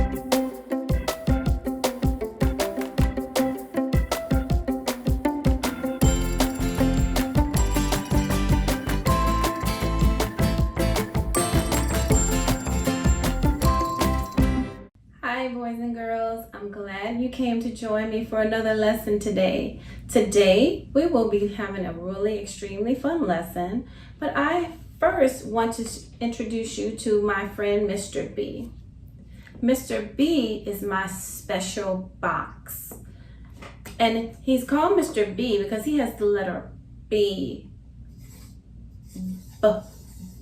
Hi boys and girls, I'm glad you came to join me for another lesson today. Today we will be having a really extremely fun lesson, but I first want to introduce you to my friend Mr. B. Mr. B is my special box, and he's called Mr. B because he has the letter B.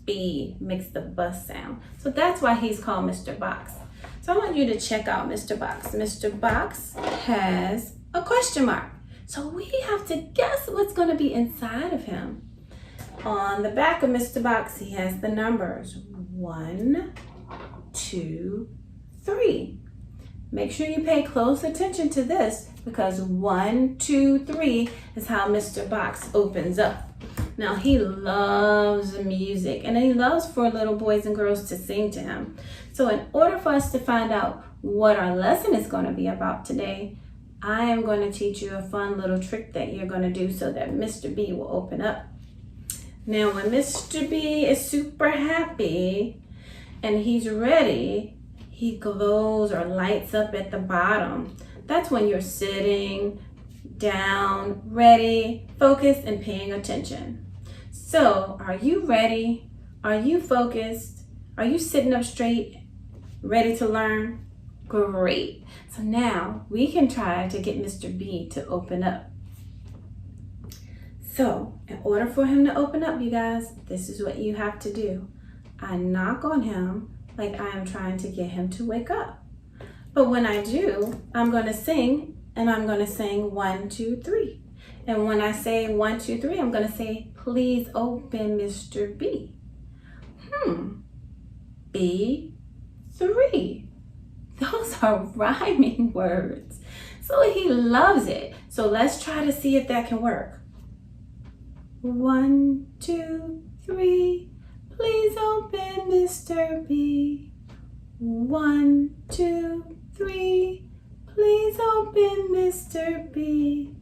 B makes the bus sound, so that's why he's called Mr. Box. So I want you to check out Mr. Box. Mr. Box has a question mark. So we have to guess what's going to be inside of him. On the back of Mr. Box, he has the numbers 1, 2, 3. Make sure you pay close attention to this because 1, 2, 3 is how Mr. Box opens up. Now he loves music and he loves for little boys and girls to sing to him. So in order for us to find out what our lesson is going to be about today, I am going to teach you a fun little trick that you're going to do so that Mr. B will open up. Now when Mr. B is super happy and he's ready, he glows or lights up at the bottom. That's when you're sitting down, ready, focused, and paying attention. So, are you ready? Are you focused? Are you sitting up straight, ready to learn? Great. So now we can try to get Mr. B to open up. So, in order for him to open up, you guys, this is what you have to do. I knock on him like I am trying to get him to wake up. But when I do, I'm going to sing, and I'm going to sing 1, 2, 3. And when I say 1, 2, 3, I'm going to say, please open Mr. B. B3. Those are rhyming words. So he loves it. So let's try to see if that can work. 1, 2, 3. Please open Mr. B. 1, 2, 3. Please open Mr. B.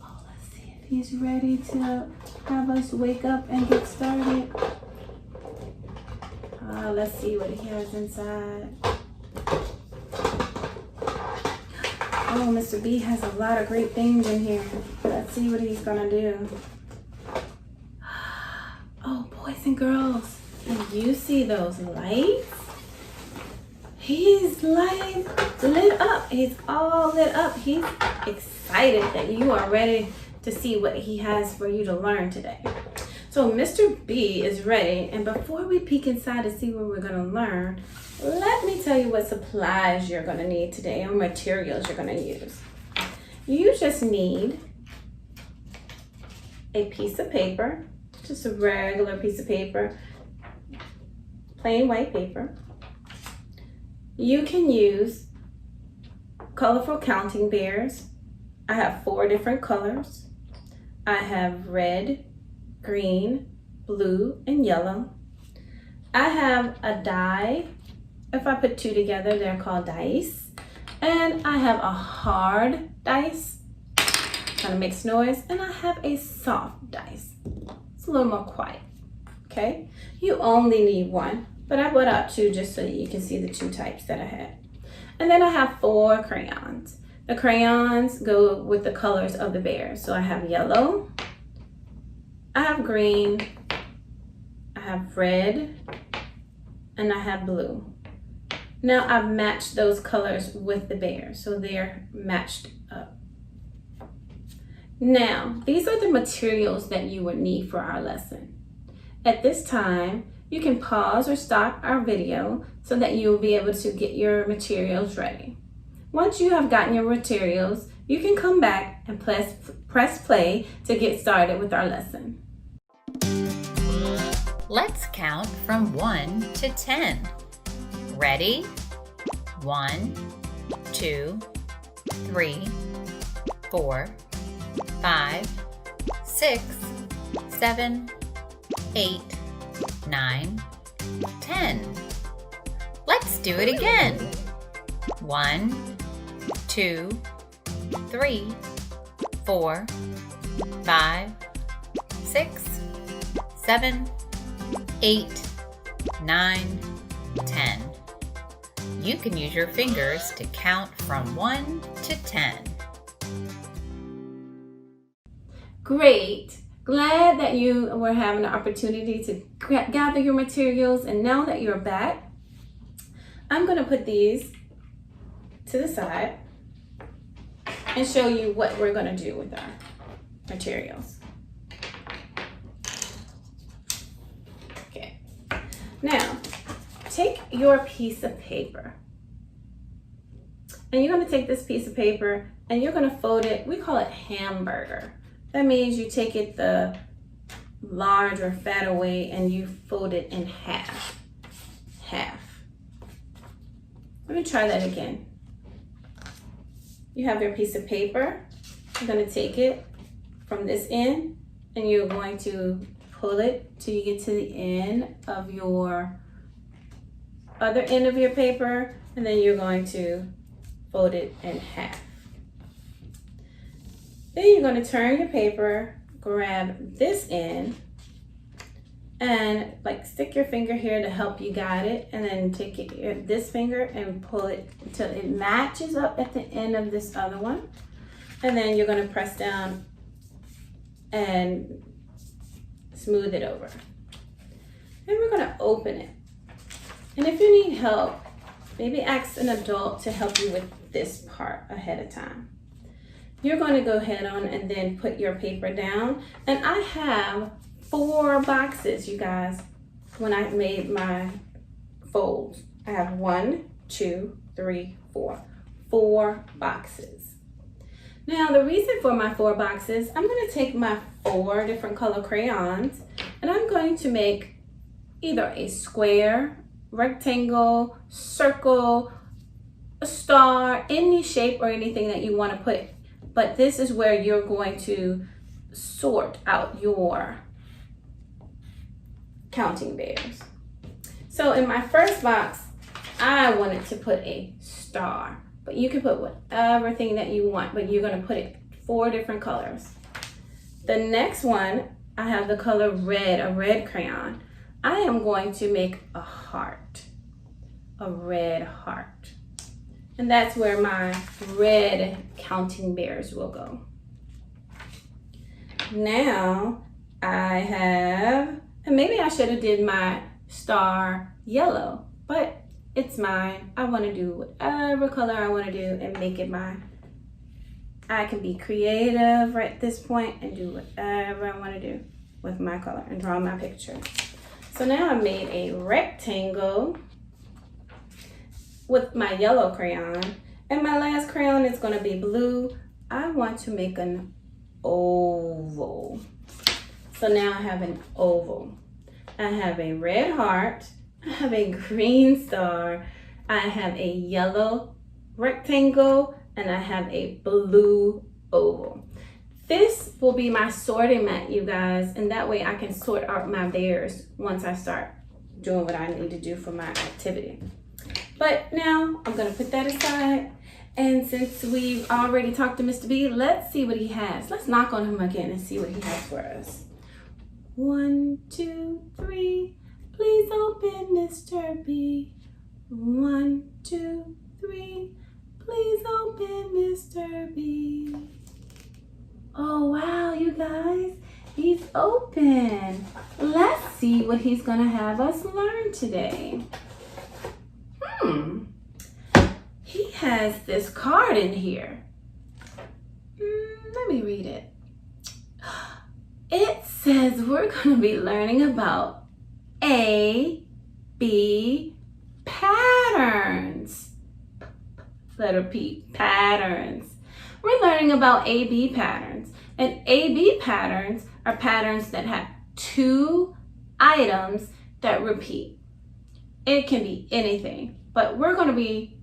Oh, let's see if he's ready to have us wake up and get started. Let's see what he has inside. Oh, Mr. B has a lot of great things in here. Let's see what he's gonna do. Oh, boys and girls, can you see those lights? He's lit up. He's all lit up. He's excited that you are ready to see what he has for you to learn today. So Mr. B is ready, and before we peek inside to see what we're going to learn, let me tell you what supplies you're going to need today or materials you're going to use. You just need a piece of paper, just a regular piece of paper, plain white paper. You can use colorful counting bears. I have 4 different colors. I have red, green, blue, and yellow. I have a die. If I put 2 together, they're called dice. And I have a hard dice, kind of makes noise. And I have a soft dice. It's a little more quiet, okay? You only need 1. But I brought out 2 just so you can see the 2 types that I had. And then I have 4 crayons. The crayons go with the colors of the bear. So I have yellow, I have green, I have red, and I have blue. Now I've matched those colors with the bear, so they're matched up. Now, these are the materials that you would need for our lesson. At this time, you can pause or stop our video so that you will be able to get your materials ready. Once you have gotten your materials, you can come back and press play to get started with our lesson. Let's count from 1 to 10. Ready? 1, 2, 3, 4, 5, 6, 7, 8, 9, 10. Let's do it again. 1, 2, 3, 4, 5, 6, 7, 8, 9, 10. You can use your fingers to count from 1 to 10. Great. Glad that you were having the opportunity to gather your materials, and now that you're back, I'm going to put these to the side and show you what we're going to do with our materials. Okay. Now, take your piece of paper, and you're going to take this piece of paper and you're going to fold it. We call it hamburger. That means you take it the large or fatter way and you fold it in half. Let me try that again. You have your piece of paper. You're going to take it from this end and you're going to pull it till you get to the end of your other end of your paper, and then you're going to fold it in half. Then you're going to turn your paper, grab this end, and like stick your finger here to help you guide it, and then take this finger and pull it until it matches up at the end of this other one. And then you're going to press down and smooth it over. Then we're going to open it. And if you need help, maybe ask an adult to help you with this part ahead of time. You're going to go ahead on and then put your paper down. And I have 4 boxes, you guys, when I made my folds. I have 1, 2, 3, 4. 4 boxes. Now, the reason for my 4 boxes, I'm going to take my 4 different color crayons and I'm going to make either a square, rectangle, circle, a star, any shape or anything that you want to put. But this is where you're going to sort out your counting bears. So in my first box, I wanted to put a star, but you can put whatever thing that you want, but you're going to put it 4 different colors. The next one, I have the color red, a red crayon. I am going to make a heart, a red heart. And that's where my red counting bears will go. Now I have, and maybe I should have did my star yellow, but it's mine. I want to do whatever color I want to do and make it mine. I can be creative right at this point and do whatever I want to do with my color and draw my picture. So now I made a rectangle with my yellow crayon, and my last crayon is going to be blue. I want to make an oval. So now I have an oval. I have a red heart, I have a green star, I have a yellow rectangle, and I have a blue oval. This will be my sorting mat, you guys, and that way I can sort out my bears once I start doing what I need to do for my activity. But now I'm going to put that aside, and since we've already talked to Mr. B, let's see what he has. Let's knock on him again and see what he has for us. 1, 2, 3, please open, Mr. B. 1, 2, 3, please open, Mr. B. Oh wow, you guys, he's open. Let's see what he's gonna have us learn today. He has this card in here. Let me read it. It says we're gonna be learning about A-B patterns. Letter P, patterns. We're learning about A-B patterns. And A-B patterns are patterns that have 2 items that repeat. It can be anything, but we're going to be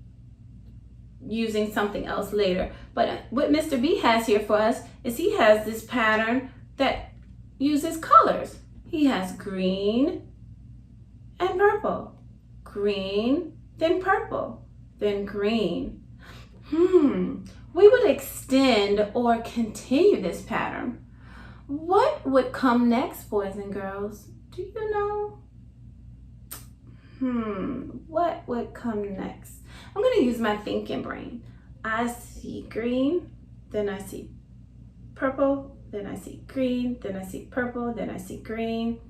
using something else later. But what Mr. B has here for us is he has this pattern that uses colors. He has green and purple, green, then purple, then green. We would extend or continue this pattern. What would come next, boys and girls? Do you know? What would come next? I'm going to use my thinking brain. I see green, then I see purple, then I see green, then I see purple, then I see green.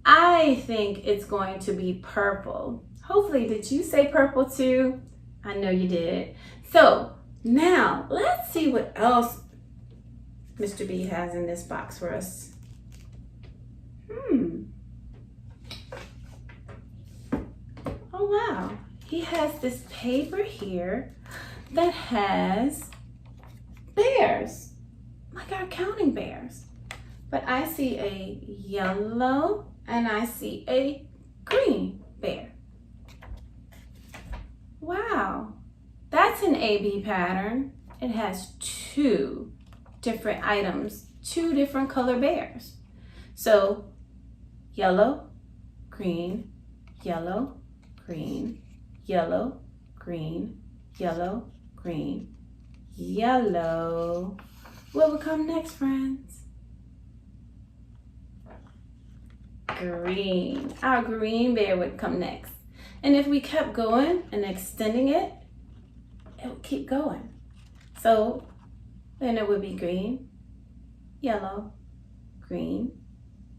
I think it's going to be purple. Hopefully, did you say purple too? I know you did. So now let's see what else Mr. B has in this box for us. Oh wow, he has this paper here that has bears, like our counting bears. But I see a yellow and I see a green bear. Wow, that's an AB pattern. It has two different items, two different color bears. So yellow, green, yellow, green, yellow, green, yellow, green, yellow. What will come next, friends? Green. Our green bear would come next. And if we kept going and extending it, it would keep going. So then it would be green, yellow, green,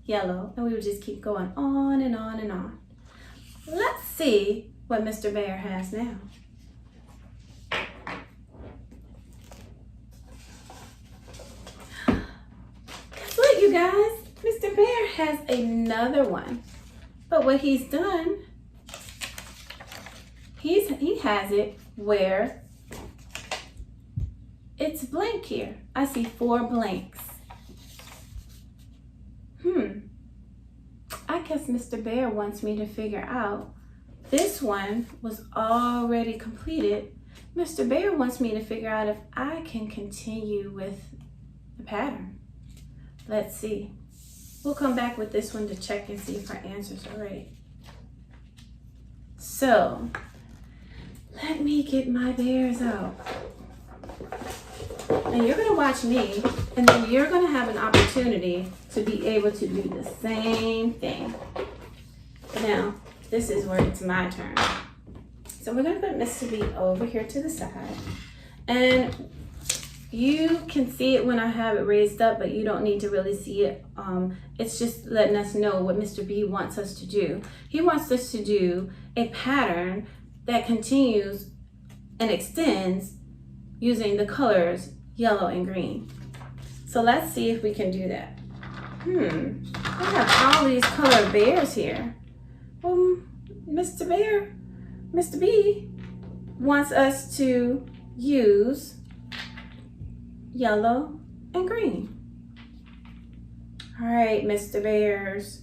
yellow, and we would just keep going on and on and on. Let's see what Mr. Bear has now. Guess what, you guys? Mr. Bear has another one. But what he's done, he has it where it's blank here. I see 4 blanks. I guess Mr. Bear wants me to figure out, this one was already completed. Mr. Bear wants me to figure out if I can continue with the pattern. Let's see. We'll come back with this one to check and see if our answers are right. So, let me get my bears out. And you're gonna watch me, and then you're gonna have an opportunity to be able to do the same thing. Now, this is where it's my turn. So we're gonna put Mr. B over here to the side. And you can see it when I have it raised up, but you don't need to really see it. It's just letting us know what Mr. B wants us to do. He wants us to do a pattern that continues and extends using the colors yellow and green. So let's see if we can do that. I have all these colored bears here. Well, Mr. B wants us to use yellow and green. All right, Mr. Bears.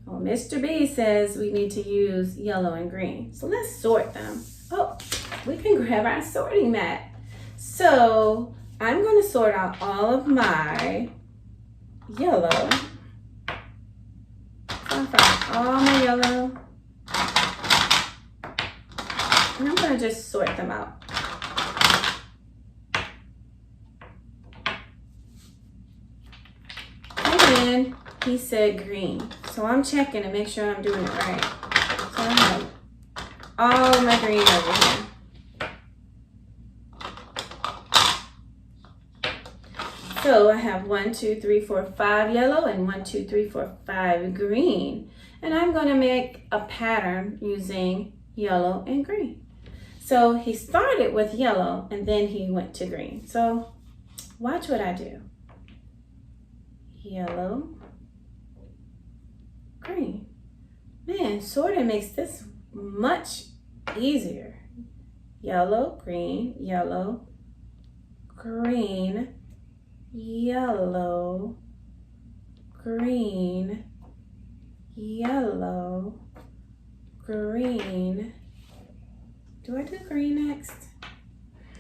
Well, Mr. B says we need to use yellow and green. So let's sort them. Oh, we can grab our sorting mat. So I'm going to sort out all of my yellow. So I found all my yellow. And I'm going to just sort them out. And he said green. So I'm checking to make sure I'm doing it right. So I have all of my green over here. So I have 1, 2, 3, 4, 5 yellow and 1, 2, 3, 4, 5 green. And I'm going to make a pattern using yellow and green. So he started with yellow and then he went to green. So watch what I do. Yellow, green. Man, sorting makes this much easier. Yellow, green, yellow, green, yellow, green, yellow, green. Do I do green next?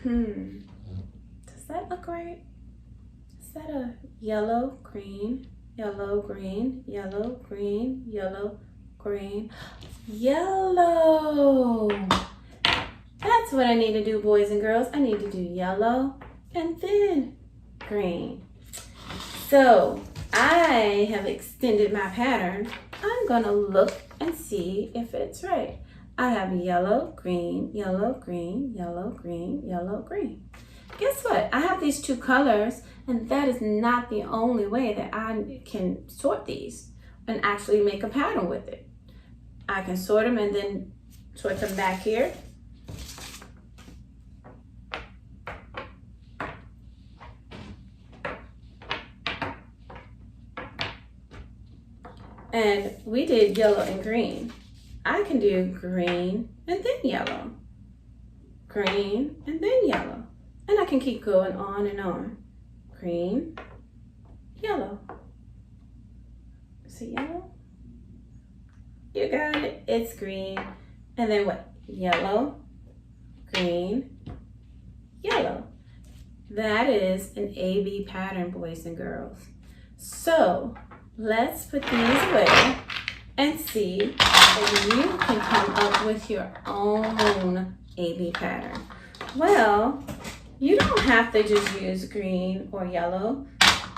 Does that look right? Is that a yellow, green, yellow, green, yellow, green, yellow, green, yellow? that's what I need to do, boys and girls. I need to do yellow and then green. So I have extended my pattern. I'm gonna look and see if it's right. I have yellow, green, yellow, green, yellow, green, yellow, green. Guess what? I have these two colors, and that is not the only way that I can sort these and actually make a pattern with it. I can sort them and then sort them back here. And we did yellow and green. I can do green and then yellow. Green and then yellow. And I can keep going on and on. Green, yellow. Is it yellow? You got it. It's green. And then what? Yellow, green, yellow. That is an A-B pattern, boys and girls. So let's put these away and see if you can come up with your own A-B pattern. Well, you don't have to just use green or yellow.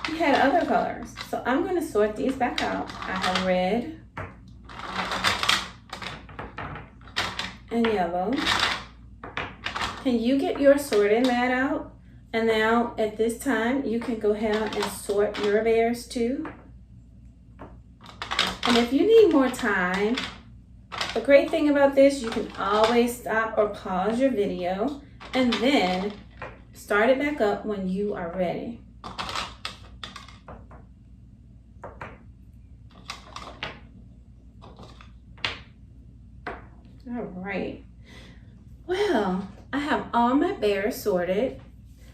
You had other colors. So I'm going to sort these back out. I have red and yellow. Can you get your sorting mat out? And now at this time, you can go ahead and sort your bears too. And if you need more time, the great thing about this, you can always stop or pause your video and then start it back up when you are ready. All right. Well, I have all my bears sorted.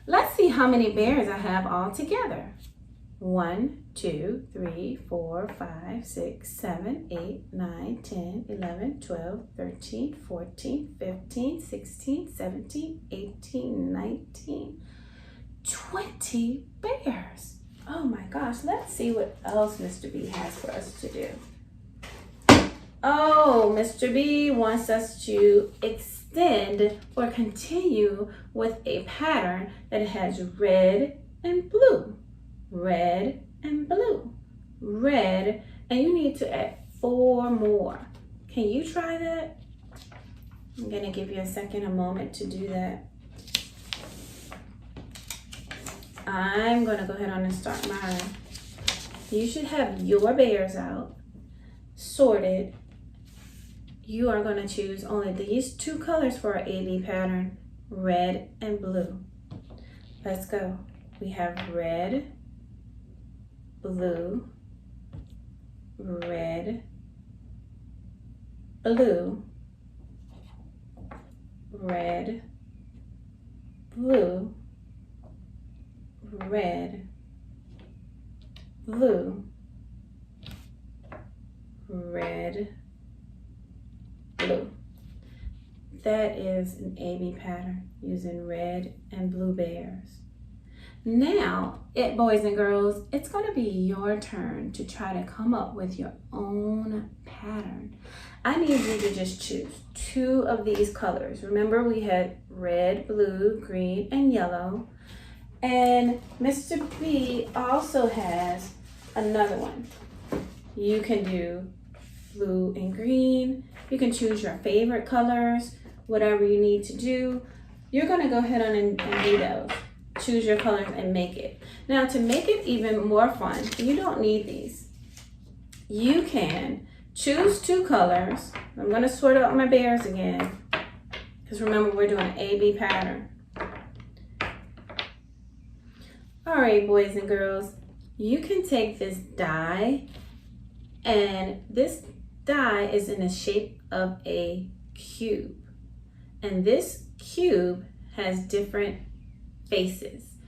Let's see how many bears I have all together. 1, 2, 3, 4, 5, 6, 7, 8, 9, 10, 11, 12, 13, 14, 15, 16, 17, 18, 19, 20 bears. Oh my gosh, let's see what else Mr. B has for us to do. Oh, Mr. B wants us to extend or continue with a pattern that has red and blue. Red and blue, red, and you need to add 4 more. Can you try that? I'm gonna give you a moment to do that. I'm gonna go ahead on and start mine. You should have your bears out, sorted. You are gonna choose only these 2 colors for our A-B pattern, red and blue. Let's go. We have red, blue, red, blue, red, blue, red, blue, red, blue. That is an A-B pattern using red and blue bears. Now, boys and girls, it's going to be your turn to try to come up with your own pattern. I need you to just choose 2 of these colors. Remember, we had red, blue, green, and yellow. And Mr. B also has another one. You can do blue and green. You can choose your favorite colors, whatever you need to do. You're going to go ahead on and do those. Choose your colors and make it. Now, to make it even more fun, you don't need these. You can choose 2 colors. I'm going to sort out my bears again, because remember, we're doing an A-B pattern. All right, boys and girls, you can take this die, and this die is in the shape of a cube. And this cube has different faces.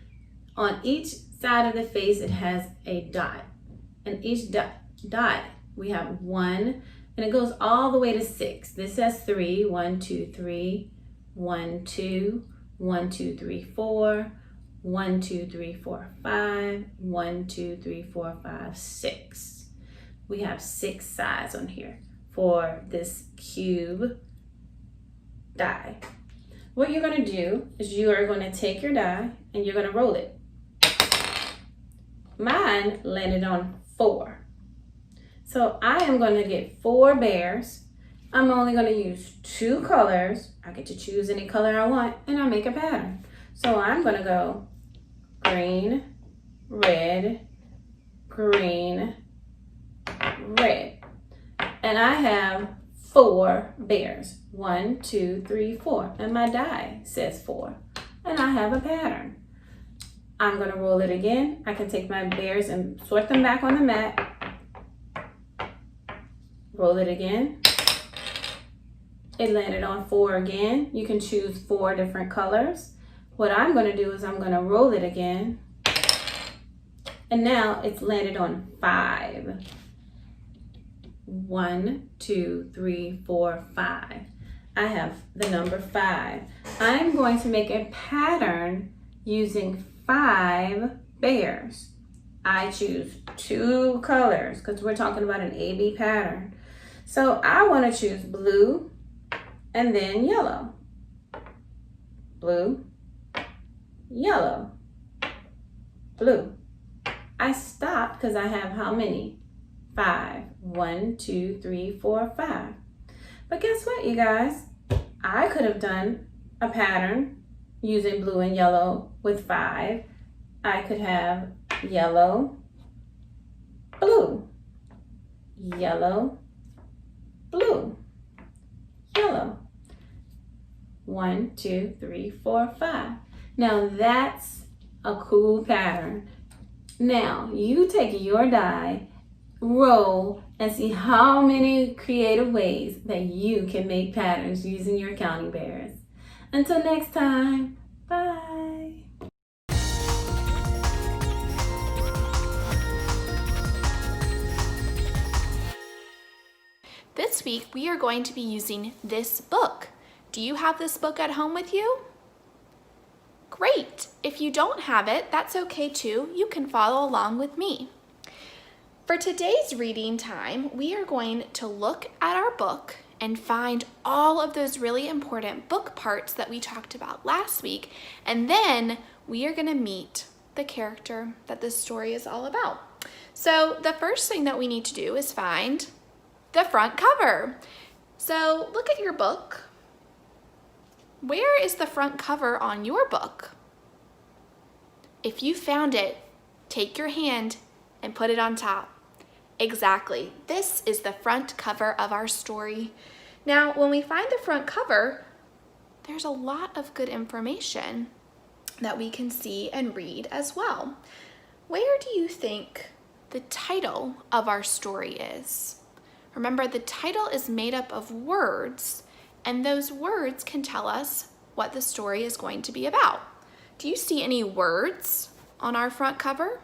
On each side of the face, it has a dot. And each dot, we have 1, and it goes all the way to 6. This has 3, 1, 2, 3, 1, 2, 1, 2, 3, 4, 1, 2, 3, 4, 5, 1, 2, 3, 4, 5, 6. We have 6 sides on here for this cube die. What you're going to do is you are going to take your die and you're going to roll it. Mine landed on 4. So I am going to get 4 bears. I'm only going to use 2 colors. I get to choose any color I want and I'll make a pattern. So I'm going to go green, red, green, red. And I have 4 bears. 1, 2, 3, 4. And my die says 4. And I have a pattern. I'm going to roll it again. I can take my bears and sort them back on the mat. Roll it again. It landed on 4 again. You can choose 4 different colors. What I'm going to do is I'm going to roll it again. And now it's landed on 5. 1, 2, 3, 4, 5. I have the number 5. I'm going to make a pattern using 5 bears. I choose 2 colors because we're talking about an A-B pattern. So I want to choose blue and then yellow. Blue, yellow, blue. I stopped because I have how many? 5. 1, 2, 3, 4, 5. But guess what, you guys? I could have done a pattern using blue and yellow with 5. I could have yellow, blue, yellow, blue, yellow. 1, 2, 3, 4, 5. Now that's a cool pattern. Now you take your die, roll, and see how many creative ways that you can make patterns using your counting bears. Until next time, bye. This week we are going to be using this book. Do you have this book at home with you? Great! If you don't have it, that's okay too. You can follow along with me. For today's reading time, we are going to look at our book and find all of those really important book parts that we talked about last week, and then we are going to meet the character that this story is all about. So the first thing that we need to do is find the front cover. So look at your book. Where is the front cover on your book? If you found it, take your hand and put it on top. Exactly. This is the front cover of our story. Now, when we find the front cover, there's a lot of good information that we can see and read as well. Where do you think the title of our story is? Remember, the title is made up of words, and those words can tell us what the story is going to be about. Do you see any words on our front cover?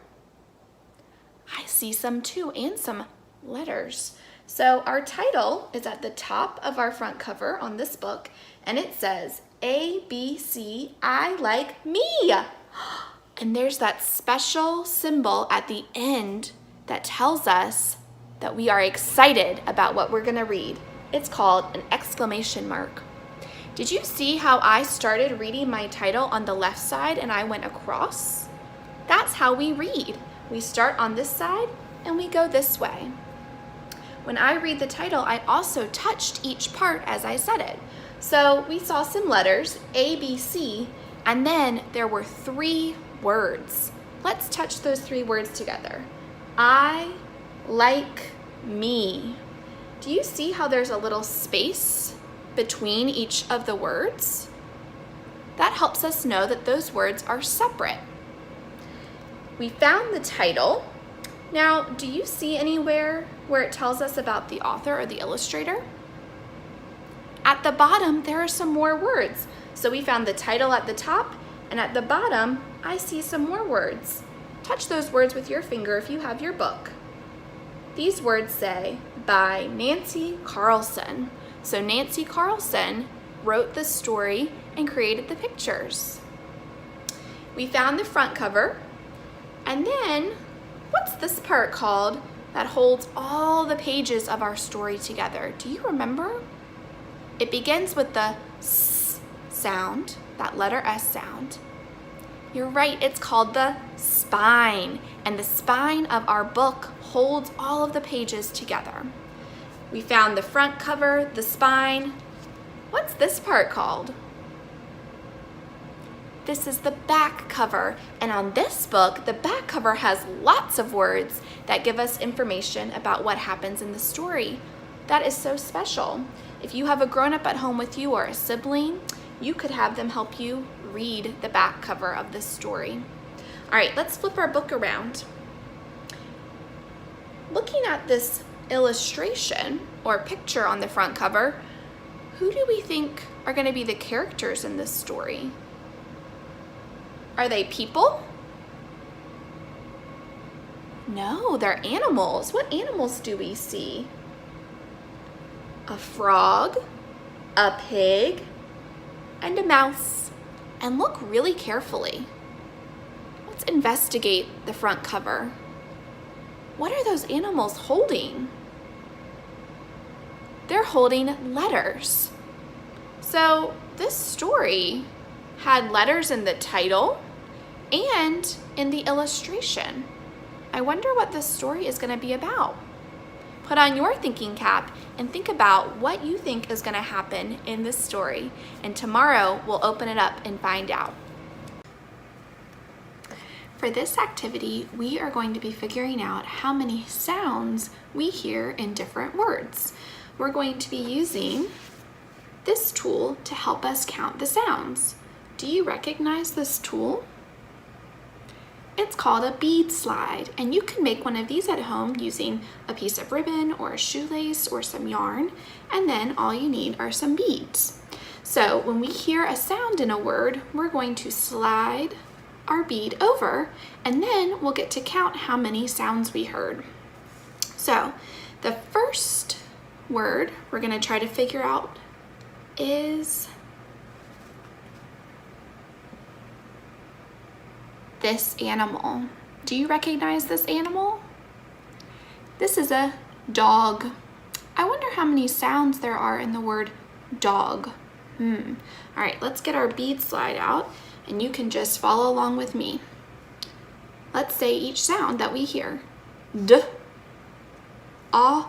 I see some too, and some letters. So our title is at the top of our front cover on this book, and it says, ABC, I like me. And there's that special symbol at the end that tells us that we are excited about what we're going to read. It's called an exclamation mark. Did you see how I started reading my title on the left side and I went across? That's how we read. We start on this side and we go this way. When I read the title, I also touched each part as I said it. So we saw some letters, A, B, C, and then there were 3 words. Let's touch those 3 words together. I like me. Do you see how there's a little space between each of the words? That helps us know that those words are separate. We found the title. Now, do you see anywhere where it tells us about the author or the illustrator? At the bottom, there are some more words. So we found the title at the top, and at the bottom, I see some more words. Touch those words with your finger if you have your book. These words say, by Nancy Carlson. So Nancy Carlson wrote the story and created the pictures. We found the front cover, and then what's this part called that holds all the pages of our story together? Do you remember? It begins with the S sound, that letter S sound. You're right, it's called the spine, and the spine of our book holds all of the pages together. We found the front cover, the spine. What's this part called? This is the back cover, and on this book, the back cover has lots of words that give us information about what happens in the story. That is so special. If you have a grown-up at home with you or a sibling, you could have them help you read the back cover of this story. All right, let's flip our book around. Looking at this illustration or picture on the front cover, who do we think are going to be the characters in this story? Are they people? No, they're animals. What animals do we see? A frog, a pig, and a mouse. And look really carefully. Let's investigate the front cover. What are those animals holding? They're holding letters. So this story had letters in the title and in the illustration. I wonder what this story is going to be about. Put on your thinking cap and think about what you think is going to happen in this story. And tomorrow we'll open it up and find out. For this activity, we are going to be figuring out how many sounds we hear in different words. We're going to be using this tool to help us count the sounds. Do you recognize this tool? It's called a bead slide, and you can make one of these at home using a piece of ribbon or a shoelace or some yarn, and then all you need are some beads. So when we hear a sound in a word, we're going to slide our bead over, and then we'll get to count how many sounds we heard. So the first word we're going to try to figure out is this animal. Do you recognize this animal? This is a dog. I wonder how many sounds there are in the word dog. All right, let's get our bead slide out, and you can just follow along with me. Let's say each sound that we hear. D, A,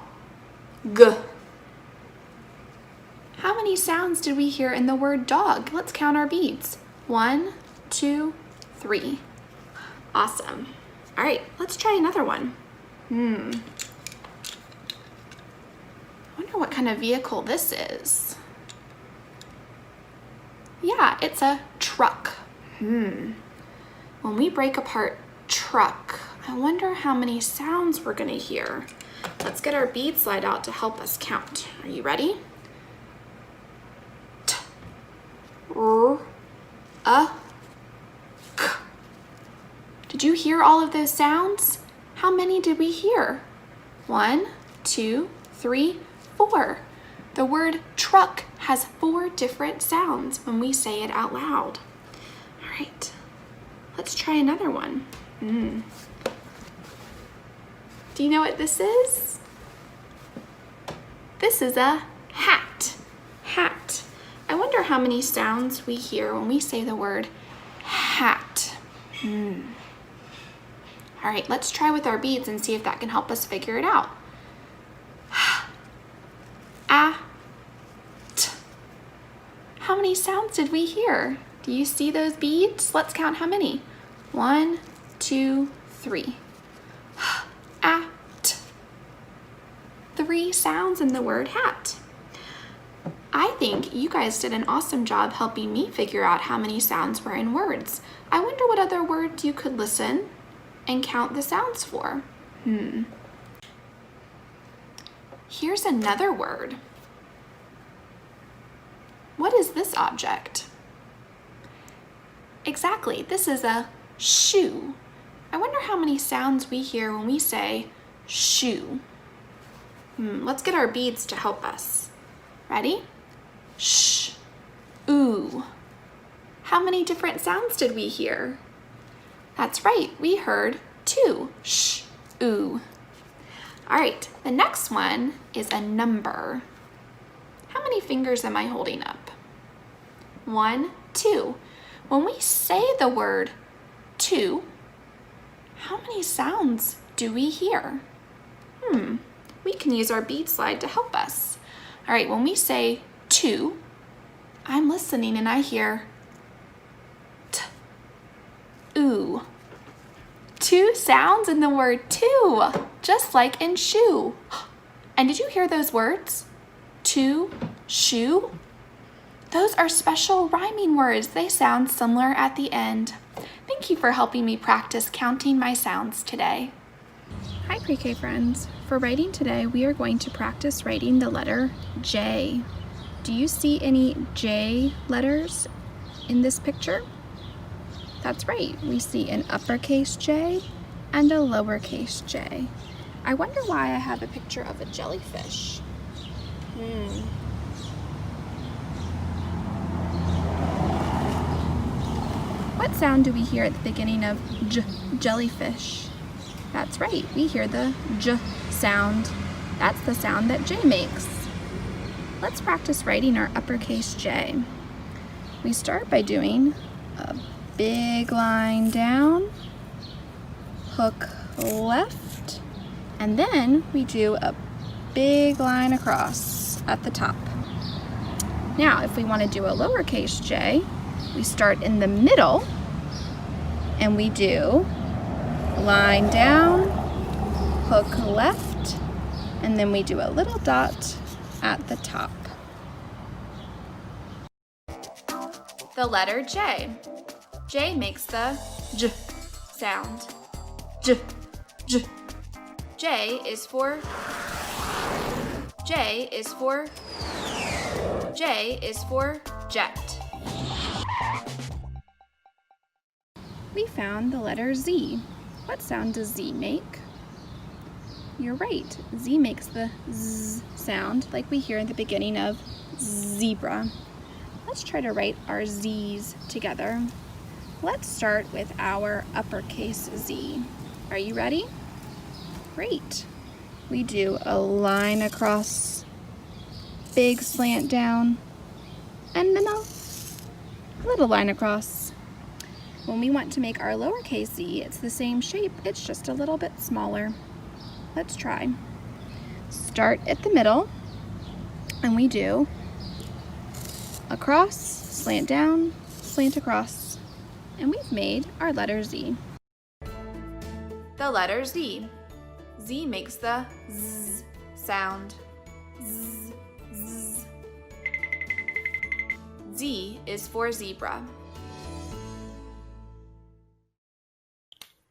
G. How many sounds did we hear in the word dog? Let's count our beads. 1, 2, 3. Awesome. All right, let's try another one. I wonder what kind of vehicle this is. Yeah, it's a truck. When we break apart truck, I wonder how many sounds we're gonna hear. Let's get our bead slide out to help us count. Are you ready? T, R, A, K. Did you hear all of those sounds? How many did we hear? 1, 2, 3, 4. The word truck has 4 different sounds when we say it out loud. All right, let's try another one. Do you know what this is? This is a hat. Hat. I wonder how many sounds we hear when we say the word hat. All right, let's try with our beads and see if that can help us figure it out. A, T. How many sounds did we hear? Do you see those beads? Let's count how many. 1, 2, 3. A, T. 3 sounds in the word hat. I think you guys did an awesome job helping me figure out how many sounds were in words. I wonder what other words you could listen and count the sounds for. Here's another word. What is this object? Exactly, this is a shoe. I wonder how many sounds we hear when we say shoe. Let's get our beads to help us. Ready? Sh, ooh. How many different sounds did we hear? That's right, we heard 2. Sh, ooh. All right, the next one is a number. How many fingers am I holding up? 1, 2. When we say the word two, how many sounds do we hear? We can use our bead slide to help us. All right, when we say two, I'm listening and I hear t, oo. 2 sounds in the word two, just like in shoe. And did you hear those words? To, shoe? Those are special rhyming words. They sound similar at the end. Thank you for helping me practice counting my sounds today. Hi pre-K friends. For writing today, we are going to practice writing the letter J. Do you see any J letters in this picture? That's right, we see an uppercase J and a lowercase j. I wonder why I have a picture of a jellyfish. What sound do we hear at the beginning of jellyfish? That's right, we hear the j sound. That's the sound that J makes. Let's practice writing our uppercase J. We start by doing a big line down, hook left, and then we do a big line across at the top. Now, if we want to do a lowercase j, we start in the middle and we do line down, hook left, and then we do a little dot at the top. The letter J. J makes the j sound. J, j. J is for jet. We found the letter Z. What sound does Z make? You're right. Z makes the Z sound like we hear at the beginning of zebra. Let's try to write our Z's together. Let's start with our uppercase Z. Are you ready? Great. We do a line across, big slant down, and then a little line across. When we want to make our lowercase z, it's the same shape, it's just a little bit smaller. Let's try. Start at the middle, and we do across, slant down, slant across, and we've made our letter Z. The letter Z. Z makes the Z sound. Z, z. Z is for zebra.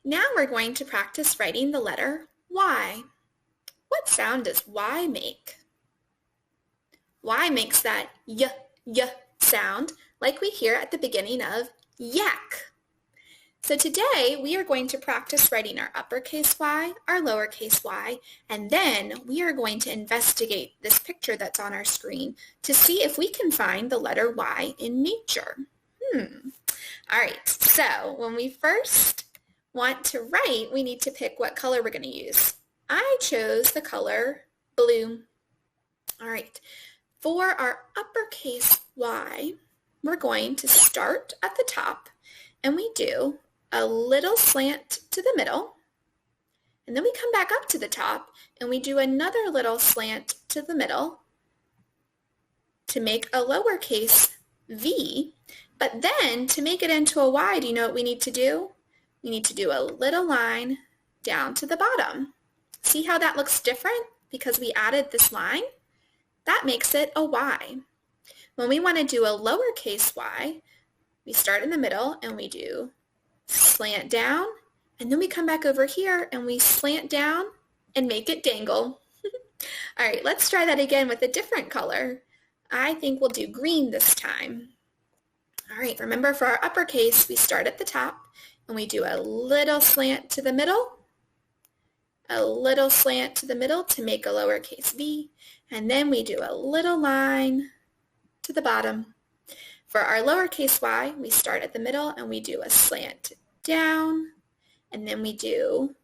Now we're going to practice writing the letter Y. What sound does Y make? Y makes that y sound like we hear at the beginning of yak. So today we are going to practice writing our uppercase Y, our lowercase y, and then we are going to investigate this picture that's on our screen to see if we can find the letter Y in nature. All right, so when we first want to write, we need to pick what color we're going to use. I chose the color blue. All right, for our uppercase Y, we're going to start at the top and we do a little slant to the middle, and then we come back up to the top and we do another little slant to the middle to make a lowercase v, but then to make it into a Y, do you know what we need to do? We need to do a little line down to the bottom. See how that looks different because we added this line? That makes it a Y. When we want to do a lowercase y, we start in the middle and we do slant down, and then we come back over here and we slant down and make it dangle. All right, let's try that again with a different color. I think we'll do green this time. All right, remember for our uppercase, we start at the top and we do a little slant to the middle, a little slant to the middle to make a lowercase v, and then we do a little line to the bottom. For our lowercase y, we start at the middle and we do a slant down, and then we do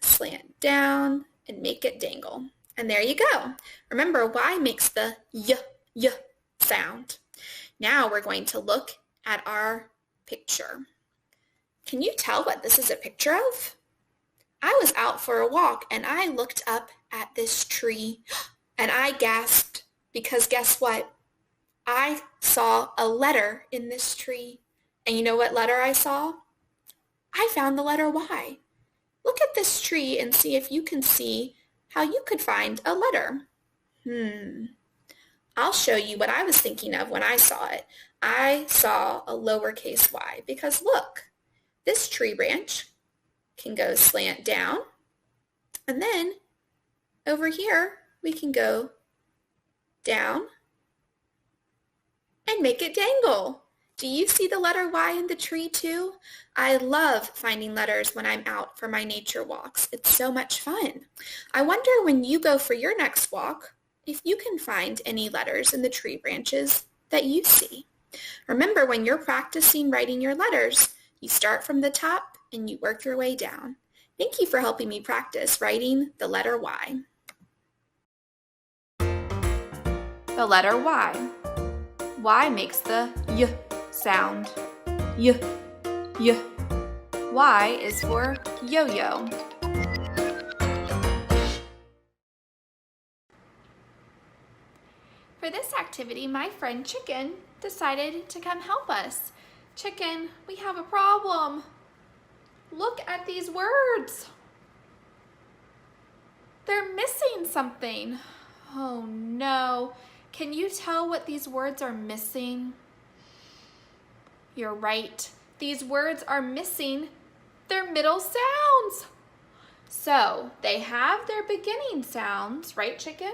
slant down and make it dangle. And there you go. Remember, y makes the y sound. Now we're going to look at our picture. Can you tell what this is a picture of? I was out for a walk and I looked up at this tree and I gasped because guess what? I saw a letter in this tree. And you know what letter I saw? I found the letter Y. Look at this tree and see if you can see how you could find a letter. I'll show you what I was thinking of when I saw it. I saw a lowercase y because look, this tree branch can go slant down, and then over here we can go down and make it dangle. Do you see the letter Y in the tree too? I love finding letters when I'm out for my nature walks. It's so much fun. I wonder when you go for your next walk, if you can find any letters in the tree branches that you see. Remember, when you're practicing writing your letters, you start from the top and you work your way down. Thank you for helping me practice writing the letter Y. The letter Y. Y makes the Y sound. Y, Y. Y is for yo-yo. For this activity, my friend Chicken decided to come help us. Chicken, we have a problem. Look at these words. They're missing something. Oh no. Can you tell what these words are missing? You're right. These words are missing their middle sounds. So they have their beginning sounds, right, Chicken?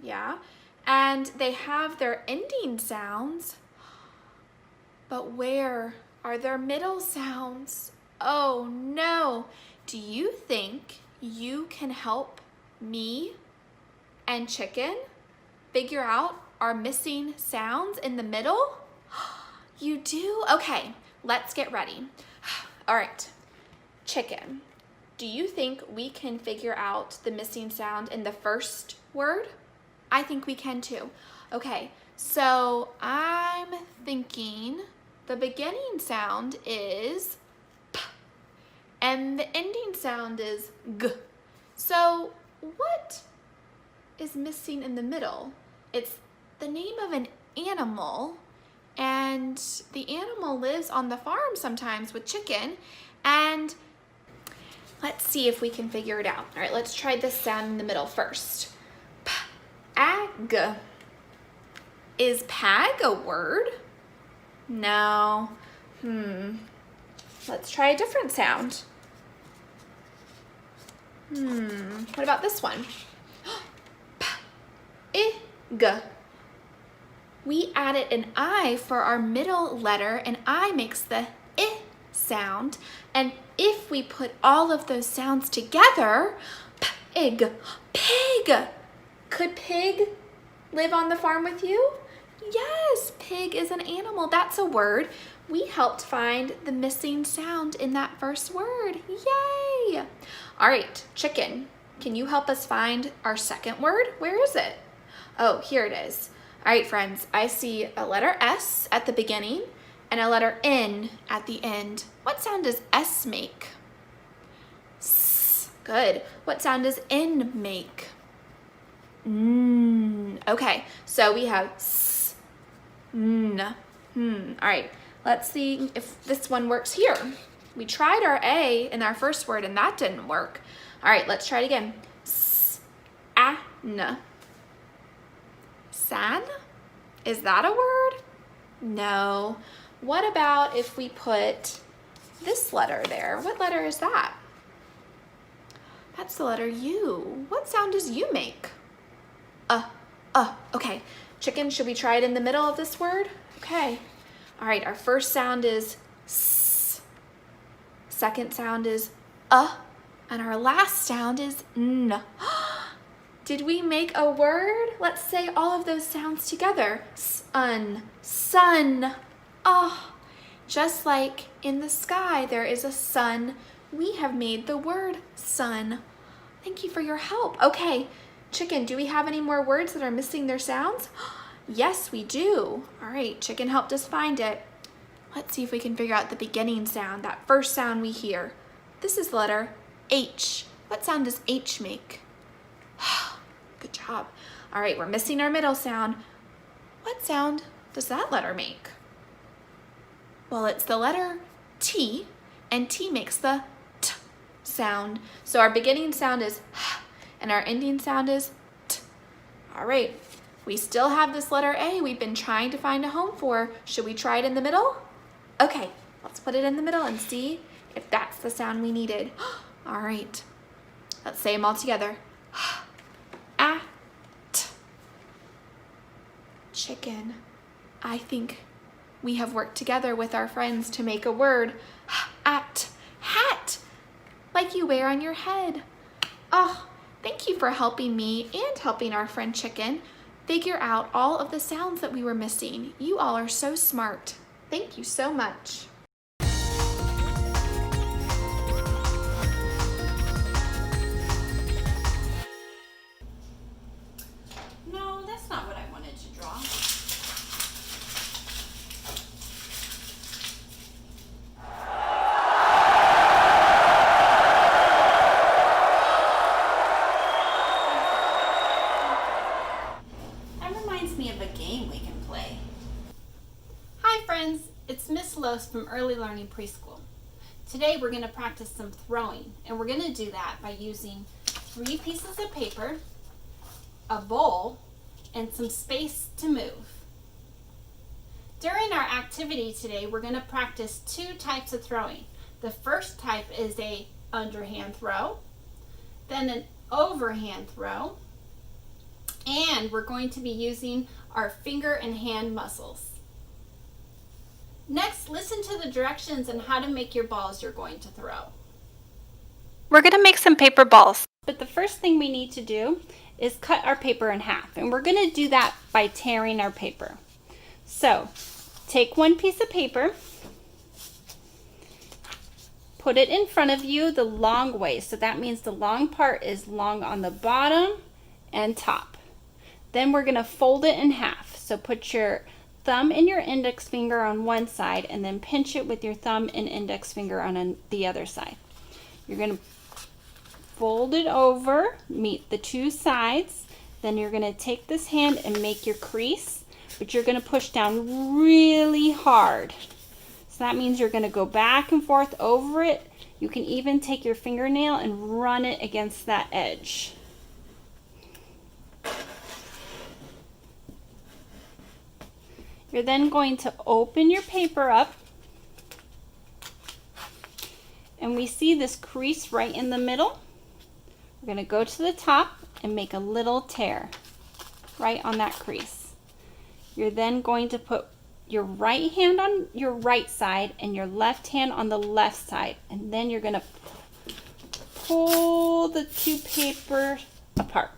Yeah. And they have their ending sounds. But where are their middle sounds? Oh no. Do you think you can help me and Chicken figure out our missing sounds in the middle? You do? Okay, let's get ready. All right, Chicken, do you think we can figure out the missing sound in the first word? I think we can too. Okay, so I'm thinking the beginning sound is P and the ending sound is G. So what is missing in the middle? It's the name of an animal, and the animal lives on the farm sometimes with Chicken, and let's see if we can figure it out. All right, let's try this sound in the middle first. Ag. Is pag a word? No. Let's try a different sound. What about this one? Ig. We added an I for our middle letter, and I makes the I sound. And if we put all of those sounds together, pig, pig. Could pig live on the farm with you? Yes, pig is an animal. That's a word. We helped find the missing sound in that first word. Yay! All right, Chicken, can you help us find our second word? Where is it? Oh, here it is. All right, friends, I see a letter S at the beginning and a letter N at the end. What sound does S make? S. Good. What sound does N make? Okay, so we have S, N. All right, let's see if this one works here. We tried our A in our first word and that didn't work. All right, let's try it again. S, A, N. San? Is that a word? No. What about if we put this letter there? What letter is that? That's the letter U. What sound does U make? Okay. Chicken, should we try it in the middle of this word? Okay. All right, our first sound is S. Second sound is and our last sound is N. Did we make a word? Let's say all of those sounds together. Sun, sun. Oh, just like in the sky there is a sun, we have made the word sun. Thank you for your help. Okay, Chicken, do we have any more words that are missing their sounds? Yes, we do. All right, Chicken helped us find it. Let's see if we can figure out the beginning sound, that first sound we hear. This is the letter H. What sound does H make? Good job. All right, we're missing our middle sound. What sound does that letter make? Well, it's the letter T, and T makes the T sound. So our beginning sound is H, and our ending sound is T. All right, we still have this letter A we've been trying to find a home for. Should we try it in the middle? Okay, let's put it in the middle and see if that's the sound we needed. All right, let's say them all together. At. Chicken. I think we have worked together with our friends to make a word. At. Hat. Like you wear on your head. Oh, thank you for helping me and helping our friend Chicken figure out all of the sounds that we were missing. You all are so smart. Thank you so much. No, that's not what I wanted to draw. That reminds me of a game we can play. Hi friends, it's Miss Los from Early Learning Preschool. Today we're going to practice some throwing, and we're going to do that by using 3 pieces of paper, a bowl, and some space to move. During our activity today, we're going to practice 2 types of throwing. The first type is a underhand throw, then an overhand throw, and we're going to be using our finger and hand muscles. Next, listen to the directions on how to make your balls you're going to throw. We're going to make some paper balls. But the first thing we need to do is cut our paper in half, and we're going to do that by tearing our paper. So, take 1 piece of paper, put it in front of you the long way, so that means the long part is long on the bottom and top. Then we're going to fold it in half, so put your thumb and your index finger on one side and then pinch it with your thumb and index finger on the other side. You're going to fold it over, meet the 2 sides, then you're going to take this hand and make your crease, but you're going to push down really hard. So that means you're going to go back and forth over it. You can even take your fingernail and run it against that edge. You're then going to open your paper up, and we see this crease right in the middle. We're going to go to the top and make a little tear right on that crease. You're then going to put your right hand on your right side and your left hand on the left side, and then you're going to pull the 2 papers apart.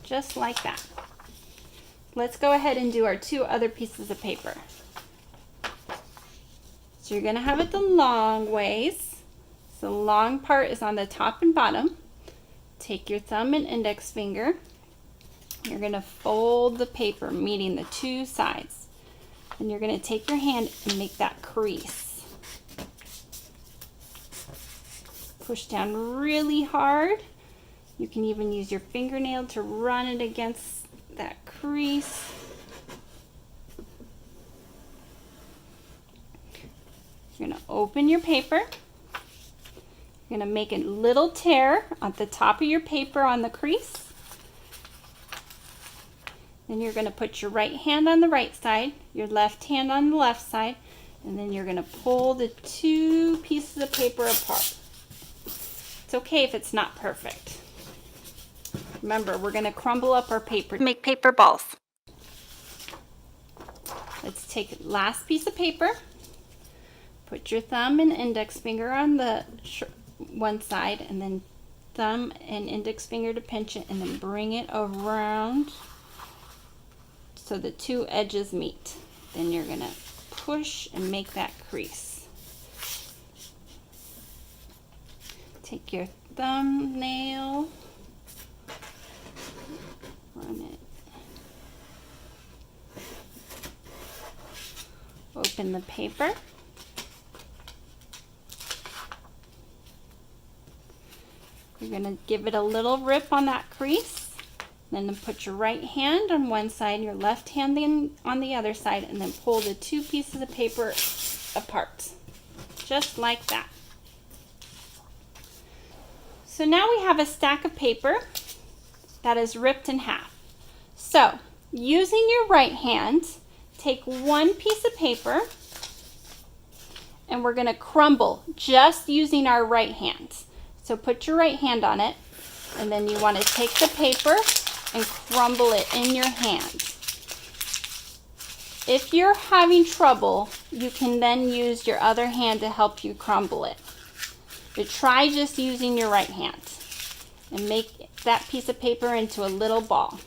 Just like that. Let's go ahead and do our 2 other pieces of paper. So you're going to have it the long ways. So the long part is on the top and bottom. Take your thumb and index finger. You're going to fold the paper, meeting the 2 sides. And you're going to take your hand and make that crease. Push down really hard. You can even use your fingernail to run it against that crease. You're going to open your paper. You're going to make a little tear at the top of your paper on the crease. Then you're going to put your right hand on the right side, your left hand on the left side, and then you're going to pull the 2 pieces of paper apart. It's okay if it's not perfect. Remember, we're going to crumble up our paper. Make paper balls. Let's take the last piece of paper. Put your thumb and index finger on the one side, and then thumb and index finger to pinch it, and then bring it around so the 2 edges meet. Then you're going to push and make that crease. Take your thumbnail on it. Open the paper. You're going to give it a little rip on that crease. Then put your right hand on one side, your left hand on the other side, and then pull the two pieces of paper apart. Just like that. So now we have a stack of paper that is ripped in half. So, using your right hand, take one piece of paper and we're going to crumble just using our right hand. So put your right hand on it, and then you want to take the paper and crumble it in your hand. If you're having trouble, you can then use your other hand to help you crumble it. But try just using your right hand and make that piece of paper into a little ball.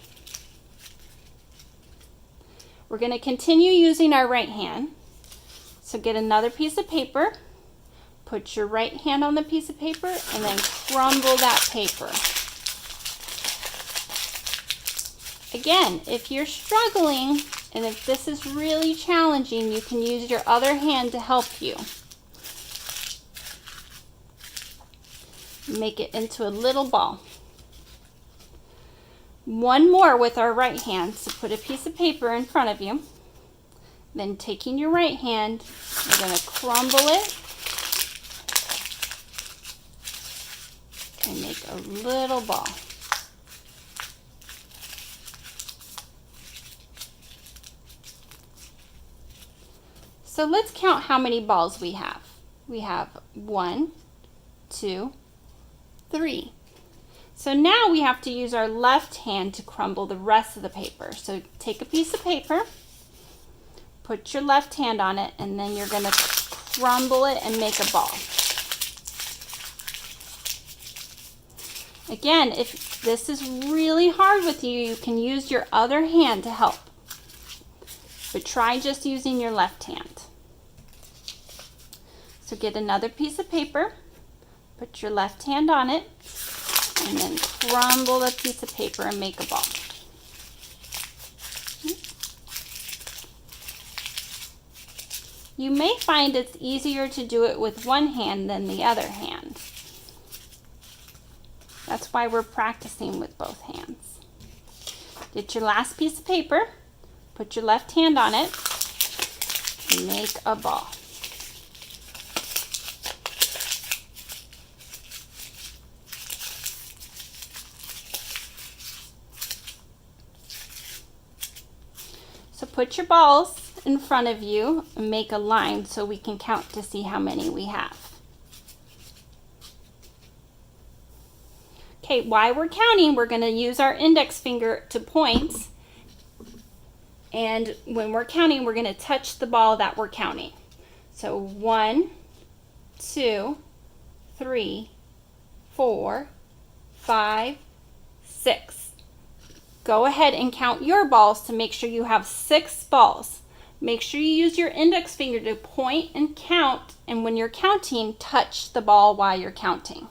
We're going to continue using our right hand. So get another piece of paper, put your right hand on the piece of paper, and then crumble that paper. Again, if you're struggling and if this is really challenging, you can use your other hand to help you. Make it into a little ball. One more with our right hand. So put a piece of paper in front of you. Then taking your right hand, you're going to crumble it and make a little ball. So let's count how many balls we have. We have 1, 2, 3. So now we have to use our left hand to crumble the rest of the paper. So take a piece of paper, put your left hand on it, and then you're going to crumble it and make a ball. Again, if this is really hard with you, you can use your other hand to help. But try just using your left hand. So get another piece of paper, put your left hand on it, and then crumble a piece of paper and make a ball. You may find it's easier to do it with one hand than the other hand. That's why we're practicing with both hands. Get your last piece of paper, put your left hand on it, and make a ball. So put your balls in front of you and make a line so we can count to see how many we have. Okay, while we're counting, we're going to use our index finger to point. And when we're counting, we're going to touch the ball that we're counting. So 1, 2, 3, 4, 5, 6. Go ahead and count your balls to make sure you have 6 balls. Make sure you use your index finger to point and count, and when you're counting, touch the ball while you're counting.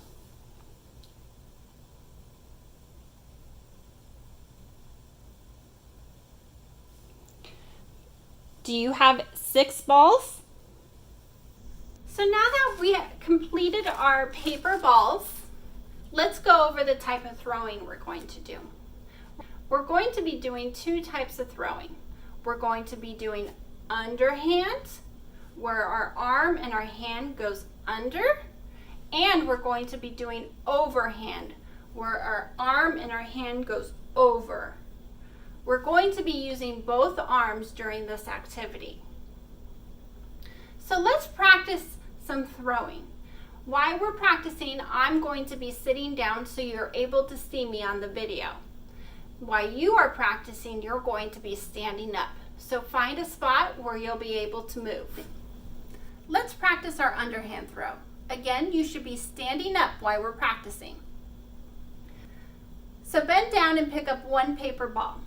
Do you have 6 balls? So now that we have completed our paper balls, let's go over the type of throwing we're going to do. We're going to be doing 2 types of throwing. We're going to be doing underhand, where our arm and our hand goes under, and we're going to be doing overhand, where our arm and our hand goes over. We're going to be using both arms during this activity. So let's practice some throwing. While we're practicing, I'm going to be sitting down so you're able to see me on the video. While you are practicing, you're going to be standing up. So find a spot where you'll be able to move. Let's practice our underhand throw. Again, you should be standing up while we're practicing. So bend down and pick up 1 paper ball.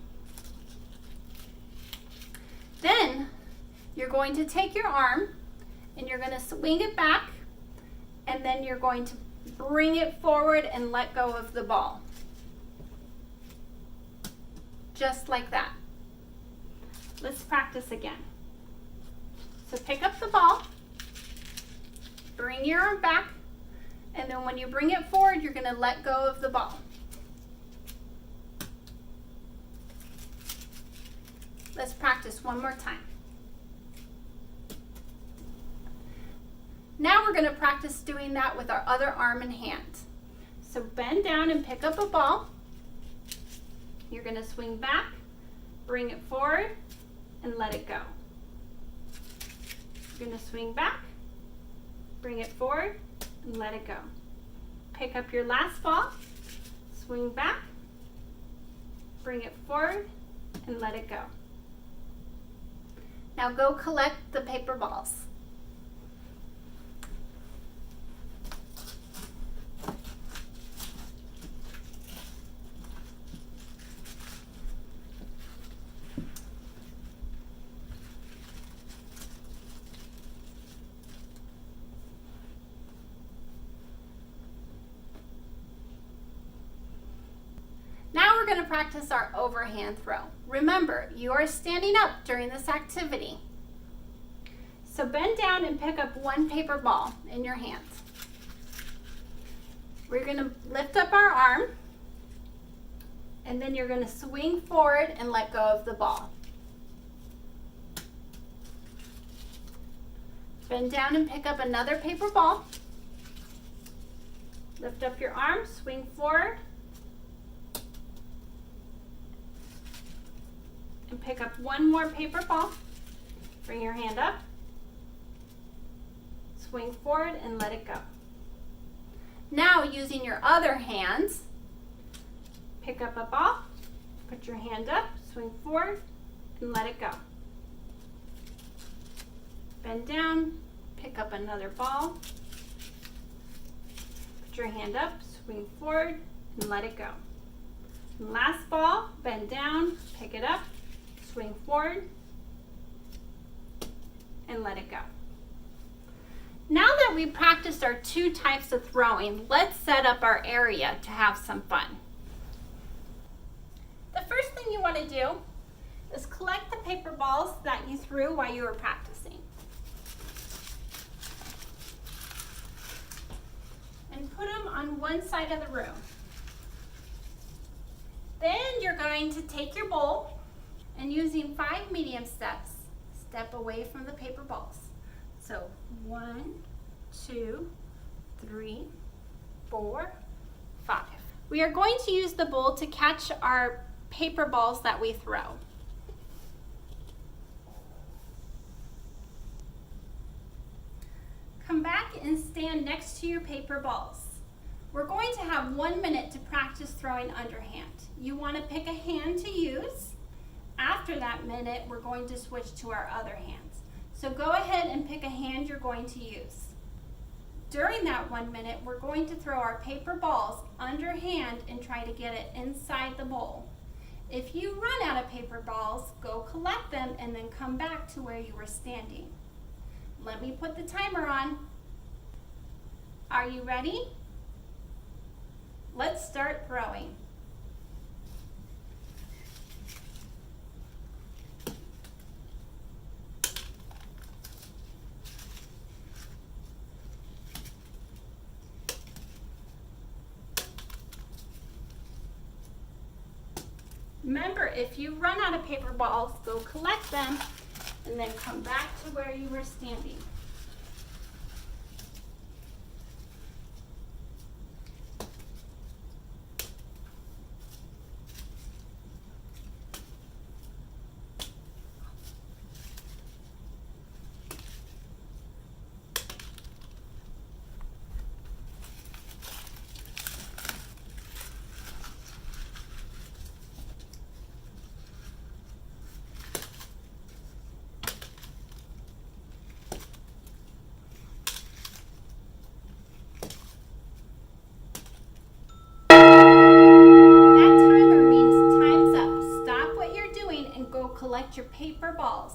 Then you're going to take your arm and you're going to swing it back, and then you're going to bring it forward and let go of the ball. just like that. Let's practice again. So pick up the ball, bring your arm back, and then when you bring it forward, you're going to let go of the ball. Let's practice one more time. Now we're going to practice doing that with our other arm and hand. So bend down and pick up a ball. You're going to swing back, bring it forward, and let it go. You're going to swing back, bring it forward, and let it go. Pick up your last ball, swing back, bring it forward, and let it go. Now go collect the paper balls. Now we're going to practice our overhand throw. Remember, you are standing up during this activity. So bend down and pick up one paper ball in your hands. We're going to lift up our arm, and then you're going to swing forward and let go of the ball. Bend down and pick up another paper ball. Lift up your arm, swing forward, and pick up one more paper ball. Bring your hand up, swing forward, and let it go. Now, using your other hands, pick up a ball, put your hand up, swing forward, and let it go. Bend down, pick up another ball, put your hand up, swing forward, and let it go. And last ball, bend down, pick it up, swing forward, and let it go. Now that we practiced our two types of throwing, let's set up our area to have some fun. The first thing you want to do is collect the paper balls that you threw while you were practicing. And put them on one side of the room. Then you're going to take your bowl and using 5 medium steps, step away from the paper balls. So 1, 2, 3, 4, 5. We are going to use the bowl to catch our paper balls that we throw. Come back and stand next to your paper balls. We're going to have 1 minute to practice throwing underhand. You want to pick a hand to use. After that minute, we're going to switch to our other hands. So go ahead and pick a hand you're going to use. During that 1 minute, we're going to throw our paper balls underhand and try to get it inside the bowl. If you run out of paper balls, go collect them and then come back to where you were standing. Let me put the timer on. Are you ready? Let's start throwing. Remember, if you run out of paper balls, go collect them and then come back to where you were standing. Collect your paper balls.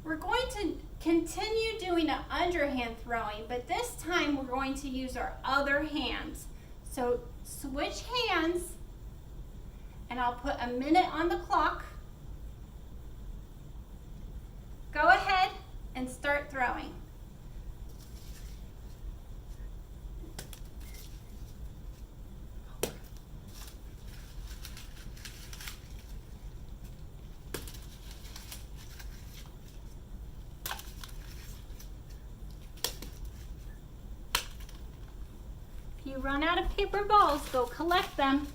We're going to continue doing an underhand throwing, but this time we're going to use our other hands. So switch hands, and I'll put a minute on the clock. Go ahead and start throwing. If you run out of paper balls, go collect them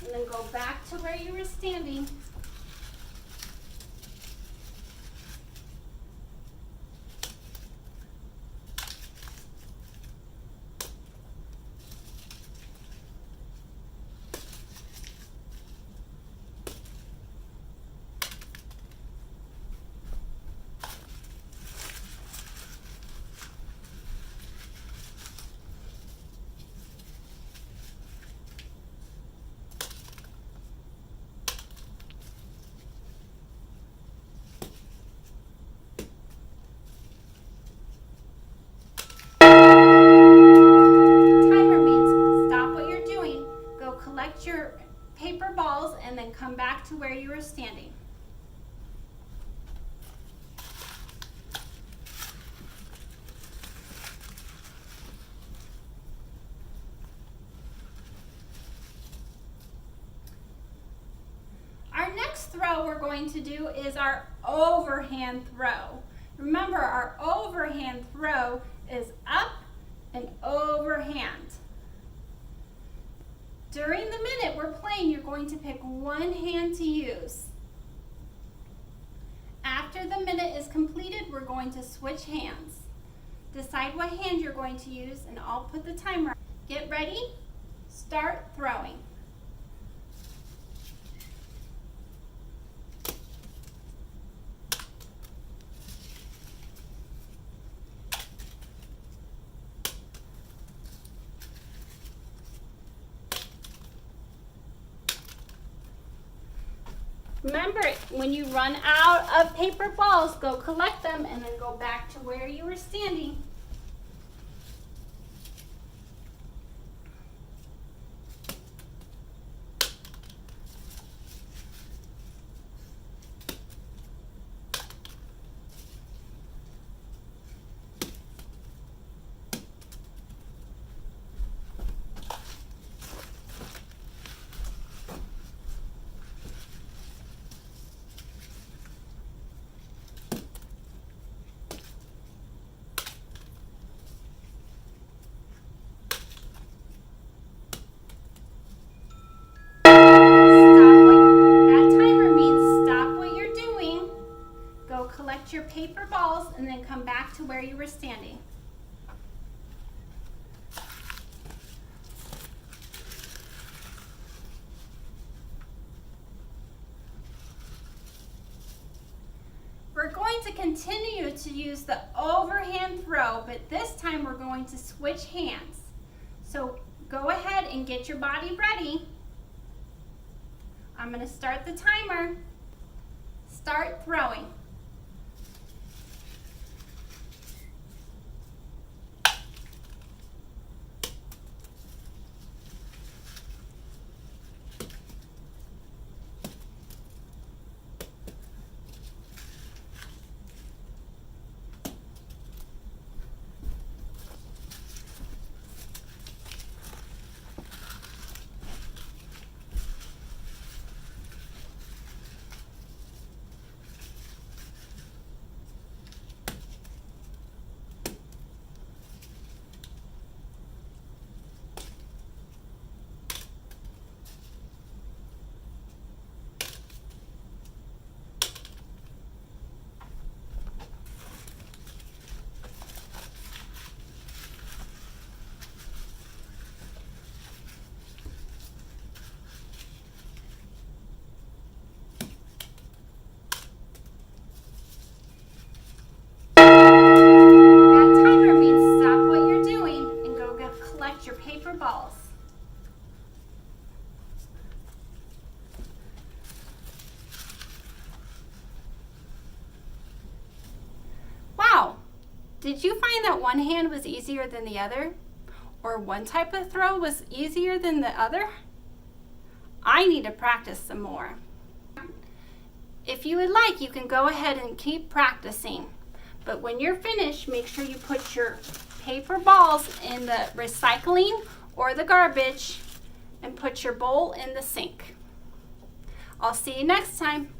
and then go back to where you were standing. Collect your paper balls and then come back to where you were standing. Our next throw we're going to do is our overhand throw. Remember, our overhand throw is up and overhand. During the minute we're playing, you're going to pick one hand to use. After the minute is completed, we're going to switch hands. Decide what hand you're going to use, and I'll put the timer. Get ready, start throwing. Remember, when you run out of paper balls, go collect them and then go back to where you were standing. Collect your paper balls and then come back to where you were standing. We're going to continue to use the overhand throw, but this time we're going to switch hands. So go ahead and get your body ready. I'm going to start the timer. Start throwing. Did you find that one hand was easier than the other? Or one type of throw was easier than the other? I need to practice some more. If you would like, you can go ahead and keep practicing. But when you're finished, make sure you put your paper balls in the recycling or the garbage and put your bowl in the sink. I'll see you next time.